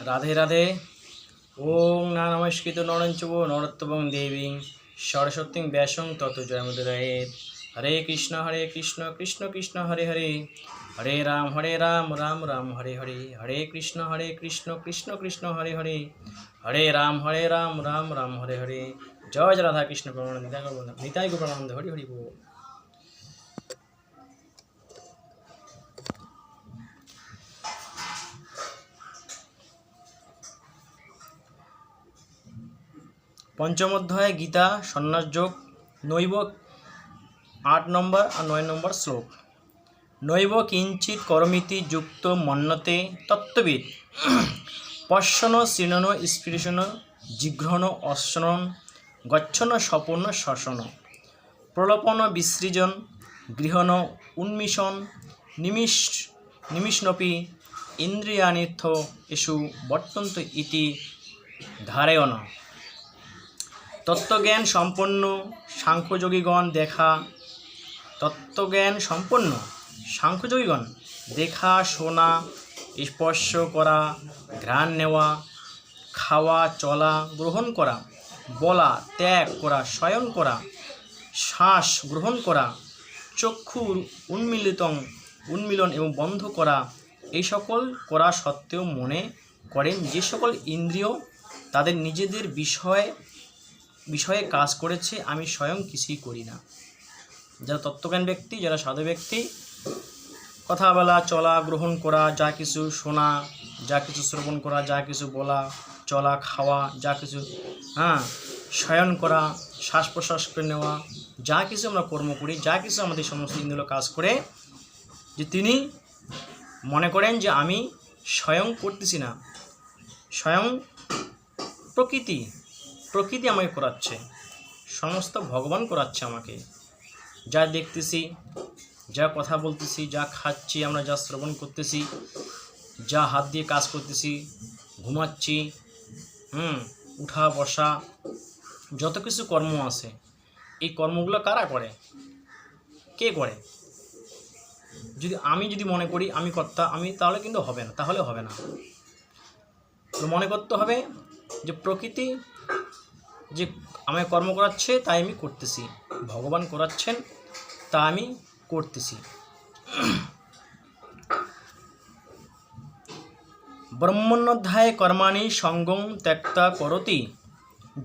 রাধে রাধে। ওং নমস্কৃত নরঞ্চব নরোত্তমং দেবীং সরস্বতীং ব্যাসং তত জয়মুদীরয়েৎ। হরে কৃষ্ণ কৃষ্ণ কৃষ্ণ হরে হরে, হরে রাম রাম রাম হরে হরে, হরে কৃষ্ণ কৃষ্ণ কৃষ্ণ হরে হরে, হরে রাম রাম রাম হরে হরে। জয় জয় রাধা কৃষ্ণ প্রেমানন্দ নিতাই গোপানন্দ হরি হরি বল। পঞ্চম অধ্যায় গীতা সন্ন্যাস যোগ, নৈব 8 নম্বর আর 9 নম্বর শ্লোক। নৈব কিঞ্চিৎ করমিতি যুক্ত মন্যতে তত্ত্ববিদ, পশ্যন শৃণন স্পৃশন জিঘ্রণ অশ্বন গচ্ছন স্বপন শশন, প্রলোপন বিসৃজন গৃহণ উন্মিষণ নিমিষনপি ইন্দ্রিয়ানীর্থ এষু বর্তন্ত ইতি ধারয়ন। তত্ত্বজ্ঞান সম্পন্ন সাংখ্যযোগীগণ দেখা শোনা, স্পর্শ করা, ঘ্রাণ নেওয়া, খাওয়া, চলা, গ্রহণ করা, বলা, ত্যাগ করা, শয়ন করা, শ্বাস গ্রহণ করা, চক্ষুর উন্মিলন এবং বন্ধ করা, এই সকল করা সত্ত্বেও মনে করেন যে সকল ইন্দ্রিয় তাদের নিজেদের বিষয়ে কাজ করেছে, আমি স্বয়ং কিছুই করি না। যারা তত্ত্বজ্ঞান ব্যক্তি, যারা সাধু ব্যক্তি, কথা বলা, চলা, গ্রহণ করা, যা কিছু শোনা, যা কিছু শ্রবণ করা, যা কিছু বলা, চলা, খাওয়া, যা কিছু শয়ন করা, শ্বাস প্রশ্বাস করে নেওয়া, যা কিছু আমরা কর্ম করি, যা কিছু আমাদের সমস্ত ইন্দ্রিয় কাজ করে, যে তিনি মনে করেন যে আমি স্বয়ং করতেছি না, স্বয়ং প্রকৃতি আমাকে করাচ্ছে, সমস্ত ভগবান করাচ্ছে আমাকে। যা দেখতেছি, যা কথা বলতেছি, যা খাচ্ছি, আমরা যা শ্রবণ করতেছি, যা হাত দিয়ে কাজ করতেছি, ঘুমাচ্ছি, উঠা বসা, যত কিছু কর্ম আছে, এই কর্মগুলো কারা করে? কে করে? আমি যদি মনে করি আমি কর্তা, তাহলে কিন্তু হবে না, মনে করতে হবে যে প্রকৃতি যে আমায় কর্ম করাচ্ছে তাই আমি করতেছি, ভগবান করাচ্ছেন তা আমি করতেছি। ব্রহ্মণ্যধ্যায়ে কর্মাণি সঙ্গং ত্যক্তা করতি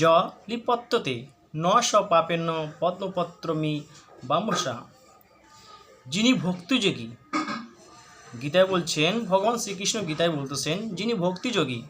য লিপত্যতে ন স পাপেন পদ্মপত্রমি বামসা। যিনি ভক্তিযোগী, গীতায় বলছেন, ভগবান শ্রীকৃষ্ণ গীতায় বলতেছেন, যিনি ভক্তিযোগী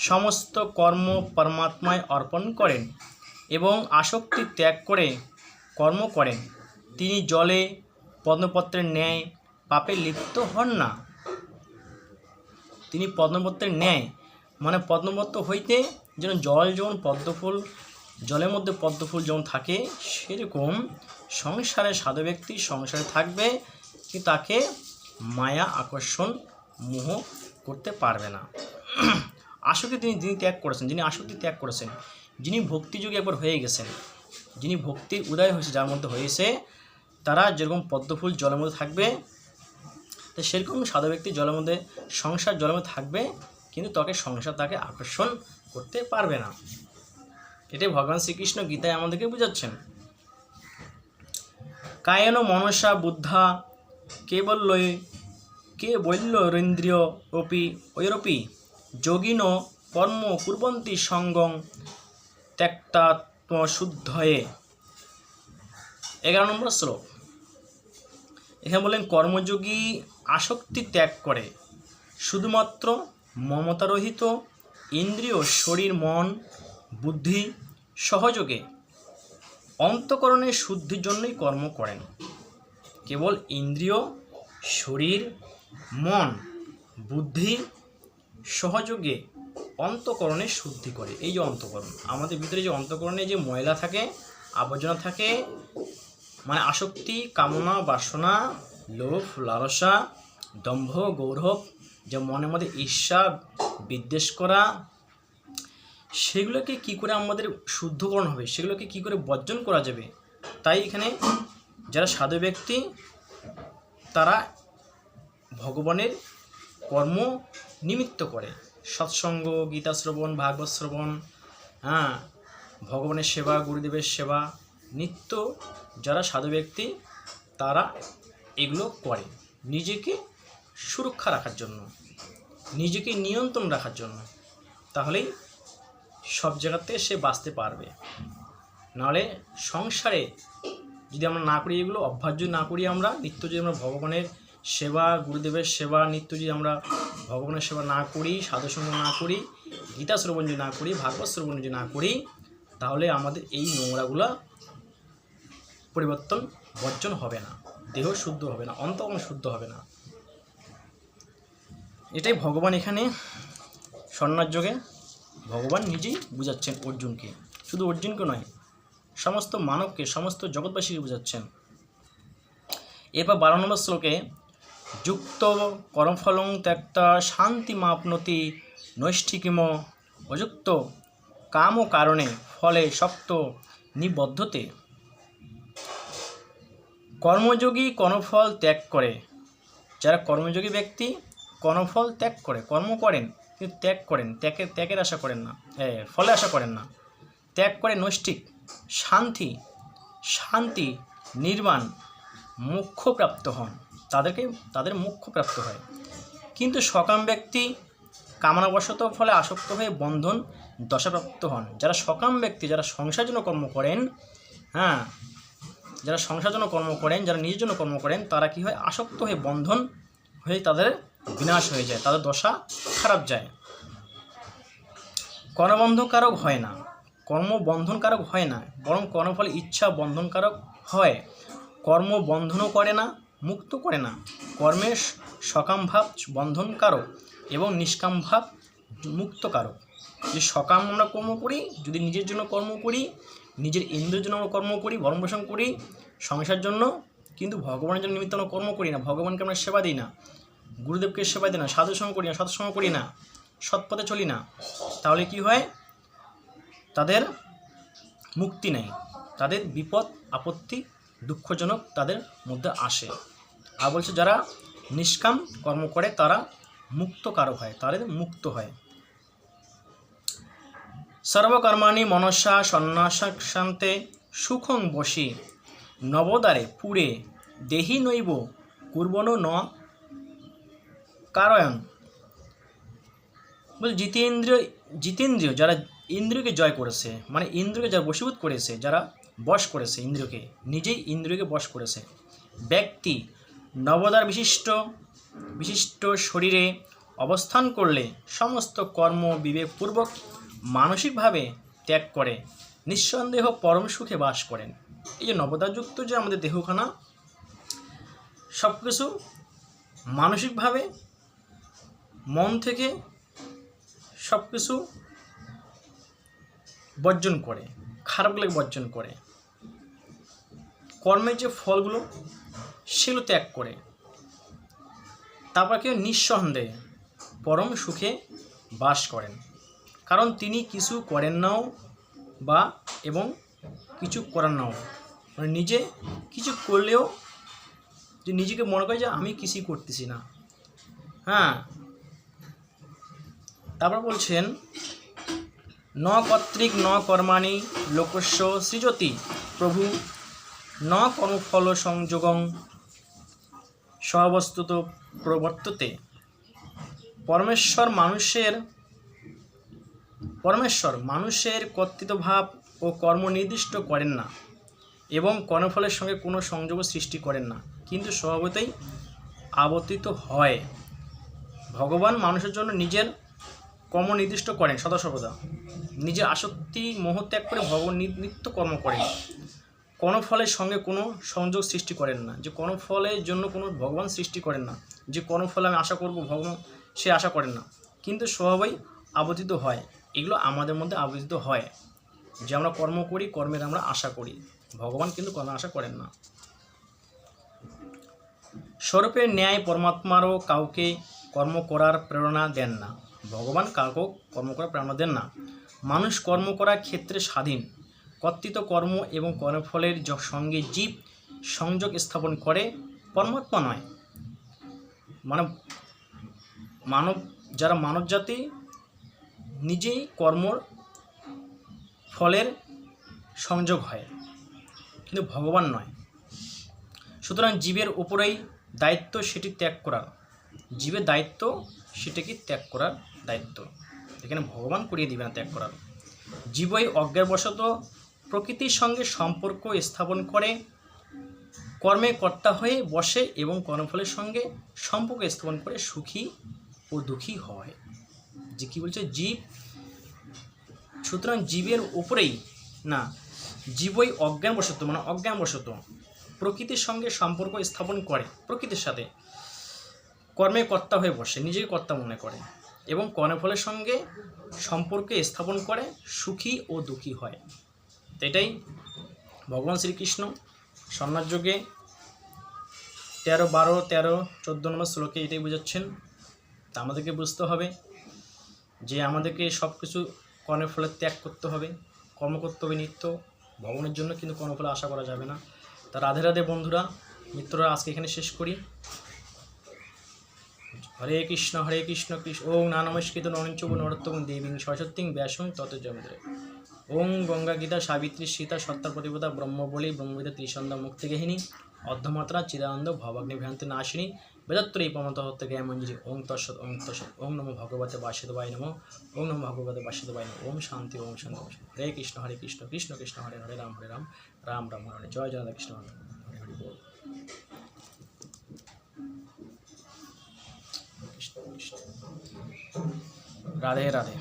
সমস্ত কর্ম পরমাত্মায় অর্পণ করেন এবং আসক্তি ত্যাগ করে কর্ম করেন, তিনি জলে পদ্মপত্রের ন্যায় পাপে লিপ্ত হন না। তিনি পদ্মপত্রের ন্যায়, মানে পদ্মপত্র হইতে যেন যেমন পদ্মফুল, জলের মধ্যে পদ্মফুল যেমন থাকে, সেরকম সংসারে সাধু ব্যক্তি সংসারে থাকবে, কিন্তু তাকে মায়া আকর্ষণ মোহ করতে পারবে না। আসক্তি যিনি ত্যাগ করেছেন, যিনি আসক্তি ত্যাগ করেছেন, যিনি ভক্তিযোগী একবার হয়ে গেছেন, যিনি ভক্তির উদয় হয়েছে, যার মধ্যে হয়েছে, তারা যেরকম পদ্মফুল জলের মধ্যে থাকবে, তো সেরকম সাধু ব্যক্তি জলের মধ্যে, সংসার জলের মধ্যে থাকবে, কিন্তু সংসার তাকে আকর্ষণ করতে পারবে না। এটাই ভগবান শ্রীকৃষ্ণ গীতায় আমাদেরকে বুঝাচ্ছেন। কায়েন মনসা বুদ্ধা কেবল্যরিন্দ্রিয় ঐরপি যোগিন কর্ম কুর্বন্তি সঙ্গং ত্যক্তাত্মশুদ্ধয়ে। 11 নম্বর শ্লোক। এখানে বললেন, কর্মযোগী আসক্তি ত্যাগ করে শুধুমাত্র মমতারহিত ইন্দ্রিয়, শরীর, মন, বুদ্ধি সহযোগে অন্তঃকরণের শুদ্ধির জন্যই কর্ম করেন। কেবল ইন্দ্রিয়, শরীর, মন, বুদ্ধি সহযোগে অন্তঃকরণের শুদ্ধি করে। এই যে অন্তঃকরণ, আমাদের ভিতরে যে অন্তঃকরণে যে ময়লা থাকে, আবর্জনা থাকে, মানে আসক্তি, কামনা, বাসনা, লোভ, লালসা, দম্ভ, গৌরব, যে মনের মধ্যে ঈর্ষা, বিদ্বেষ করা, সেগুলোকে কি করে আমাদের শুদ্ধকরণ হবে, সেগুলোকে কি করে বর্জন করা যাবে। তাই এখানে যারা সাধু ব্যক্তি, তারা ভগবানের কর্ম নিমিত্ত করে, সৎসঙ্গ, গীতা শ্রবণ, ভাগবত শ্রবণ, হ্যাঁ, ভগবানের সেবা, গুরুদেবের সেবা, নিত্য যারা সাধু ব্যক্তি তারা এগুলো করে নিজেকে সুরক্ষা রাখার জন্য, নিজেকে নিয়ন্ত্রণ রাখার জন্য। তাহলেই সব জায়গাতে সে বাঁচতে পারবে। নাহলে সংসারে যদি আমরা না করি, এগুলো অভ্যাস যদি না করি, আমরা নিত্য যদি আমরা ভগবানের সেবা, গুরুদেবের সেবা, নিত্য যদি আমরা ভগবানের সেবা না করি, সাধুসঙ্গ না করি, গীতা শ্রবণ যদি না করি, ভাগবত শ্রবণ যদি না করি, তাহলে আমাদের এই নোংরাগুলা পরিবর্তন বর্জন হবে না, দেহ শুদ্ধ হবে না, অন্তঃকরণ শুদ্ধ হবে না। এটাই ভগবান এখানে সন্ন্যাস যোগে ভগবান নিজেই বুঝাচ্ছেন অর্জুনকে, শুধু অর্জুনকে নয়, সমস্ত মানবকে, সমস্ত জগৎবাসীকে বুঝাচ্ছেন। এরপর 12 নম্বর শ্লোকে যুক্ত কর্মফলং ত্যক্তা শান্তি মাপনতি নৈষ্ঠিকিম অযুক্ত কাম ও কারণে ফলে শক্ত নিবদ্ধতে। কর্মযোগী কর্মফল ত্যাগ করে, যারা কর্মযোগী ব্যক্তি কর্মফল ত্যাগ করে, কর্ম করেন কিন্তু ত্যাগ করেন, ত্যাগের আশা করেন না, ফলে আশা করেন না, ত্যাগ করে নৈষ্ঠিক শান্তি নির্বাণ মোক্ষপ্রাপ্ত হন, তাদের মোক্ষপ্রাপ্ত হয়। কিন্তু সকাম ব্যক্তি কামনাবশত ফলে আসক্ত হয়ে বন্ধন দশাপ্রাপ্ত হন। যারা সকাম ব্যক্তি, যারা সংসার জন্য কর্ম করেন, হ্যাঁ, যারা সংসার জন্য কর্ম করেন, যারা নিজের জন্য কর্ম করেন, তারা কি হয়, আসক্ত হয়ে বন্ধন হয়ে তাদের বিনাশ হয়ে যায়, তাদের দশা খারাপ যায়। কর্মবন্ধনকারক হয় না, কর্মবন্ধনকারক হয় না, বরং কর্মফলে ইচ্ছা বন্ধনকারক হয়। কর্ম বন্ধনও করে না, মুক্ত করে না। কর্মের সকাম ভাব বন্ধনকারক এবং নিষ্কাম ভাব মুক্তকারক। যে সকাম আমরা কর্ম করি, যদি নিজের জন্য কর্ম করি, নিজের ইন্দ্রিয়ের জন্য আমরা কর্ম করি, ভরণ পোষণ করি, সংসার জন্য, কিন্তু ভগবানের জন্য নিমিত্ত আমরা কর্ম করি না, ভগবানকে আমরা সেবা দিই না, গুরুদেবকে সেবা দিই না, সাধুসঙ্গ করি না, সৎসঙ্গ করি না, সৎপথে চলি না, তাহলে কি হয়, তাদের মুক্তি নেই, তাদের বিপদ আপত্তি দুঃখজনক তাদের মধ্যে আসে। আর বলছে যারা নিষ্কাম কর্ম করে তারা মুক্তকারক হয়, তাদের মুক্ত হয়। সর্বকর্মাণি মনসা সন্ন্যাসান্তে সুখং বসি নবদ্বারে পুরে দেহি নৈব কুর্বণ ন কারয়ন। বল জিতেন্দ্রিয় যারা ইন্দ্রিয়কে জয় করেছে, মানে ইন্দ্রিয়কে যারা বশীভূত করেছে, যারা বশ করেছে ইন্দ্রিয়কে, নিজেই ইন্দ্রিয়কে বশ করেছে ব্যক্তি নবদ্বার বিশিষ্ট শরীরে অবস্থান করলে সমস্ত কর্ম বিবেকপূর্বক মানসিকভাবে ত্যাগ করে নিঃসন্দেহ পরম সুখে বাস করেন। এই যে নবদ্বারযুক্ত যে আমাদের দেহখানা, সব কিছু মানসিকভাবে মন থেকে সব কিছু বর্জন করে, খারাপগুলোকে বর্জন করে, কর্মের যে ফলগুলো সেগুলো ত্যাগ করে, তারপর কেউ নিঃসন্দেহে পরম সুখে বাস করেন। কারণ তিনি কিছু করেন নাও বা এবং কিছু করার নাও, মানে নিজে কিছু করলেও যে নিজেকে মনে করে যে আমি কিছুই করতেছি না। হ্যাঁ, তারপর বলছেন ন কর্তৃক ন কর্মাণি লোকস্য সৃজতি প্রভু ন কর্মফল সংযোগং স্ববস্তুত প্রবর্ততে। পরমেশ্বর মানুষের কর্তৃত্বভাব ও কর্ম নির্দিষ্ট করেন না এবং কর্মফলের সঙ্গে কোনো সংযোগ সৃষ্টি করেন না, কিন্তু স্বভাবতই আবর্তিত হয়। ভগবান মানুষের জন্য নিজের কর্ম নির্দিষ্ট করেন সদাসর্বদা, নিজের আসক্তি মোহ ত্যাগ করে ভগবান নিত্য কর্ম করেন, কর্মফলের সঙ্গে কোনো সংযোগ সৃষ্টি করেন না, যে কর্মফলের জন্য কোনো ভগবান সৃষ্টি করেন না, যে কর্মফলে আমি আশা করব ভগবান সে আশা করেন না, কিন্তু স্বভাবই আবর্তিত হয়। এগুলো আমাদের মধ্যে আবর্তিত হয় যে আমরা কর্ম করি, কর্মের আমরা আশা করি, ভগবান কিন্তু কর্মের আশা করেন না। স্বরূপের ন্যায় পরমাত্মারও কাউকে কর্ম করার প্রেরণা দেন না, ভগবান কাউকেও কর্ম করার প্রেরণা দেন না। মানুষ কর্ম করার ক্ষেত্রে স্বাধীন, কর্তৃত্ব কর্ম এবং কর্মফলের সঙ্গে জীব সংযোগ স্থাপন করে, পরমাত্মা নয়। যারা মানব জাতি নিজেই কর্মর ফলের সংযোগ হয়, কিন্তু ভগবান নয়। সুতরাং জীবের উপরেই দায়িত্ব সেটি ত্যাগ করার, জীবের দায়িত্ব সেটাকে ত্যাগ করার দায়িত্ব, এখানে ভগবান করিয়ে দিবে না ত্যাগ করার। জীবই অজ্ঞানবশত প্রকৃতির সঙ্গে সম্পর্ক স্থাপন করে কর্মে কর্তা হয়ে বসে এবং কর্মফলের সঙ্গে সম্পর্ক স্থাপন করে সুখী ও দুঃখী হয়। যে কী বলছে, জীব, সুতরাং জীবের উপরেই না, জীবই অজ্ঞানবশত মানে অজ্ঞানবশত প্রকৃতির সঙ্গে সম্পর্ক স্থাপন করে, প্রকৃতির সাথে কর্মে কর্তা হয়ে বসে, নিজেকে কর্তা মনে করে এবং কর্মফলের সঙ্গে সম্পর্কে স্থাপন করে সুখী ও দুঃখী হয়। এটাই ভগবান শ্রীকৃষ্ণ সন্ন্যাস যোগে 13, 12, 13, 14 নম্বর শ্লোকে এটাই বোঝাচ্ছেন। তা আমাদেরকে বুঝতে হবে যে আমাদেরকে সব কিছু কর্মফলের ত্যাগ করতে হবে, কর্ম করতে হবে নিত্য ভগবানের জন্য, কিন্তু কর্মফলে আশা করা যাবে না। তা রাধে রাধে বন্ধুরা, মিত্ররা, আজকে এখানে শেষ করি। হরে কৃষ্ণ কৃষ্ণ ওং নানমস্কৃত নরঞ্চব নরোত্তম দেবীং সরস্বতীং ব্যাসং তত জয়মন্ত্রে ওং গঙ্গা গীতা সাবিত্রী সীতা সত্তা প্রতিপদা ব্রহ্মবলী ব্রহ্মবিদ্যা ত্রিসন্ধ্যা মুক্তিগেহিনী অর্ধমাত্রা চিদানন্দ ভবাগ্নি ভ্রান্তি নাশিনী বেদত্রয়ী পমত হত্য জ্ঞামঞ্জরি ওং তৎসৎ ওং তৎসৎ ওং নমো ভগবতে বাসুদেবায় নমঃ ওং নমো ভগবতে বাসুদেবায় নমঃ ওম শান্তি ওম শান্তি। হরে কৃষ্ণ কৃষ্ণ কৃষ্ণ হরে হরে রাম রাম রাম হরে জয় জয় কৃষ্ণ হরে হরে বল। রাধে রাধে।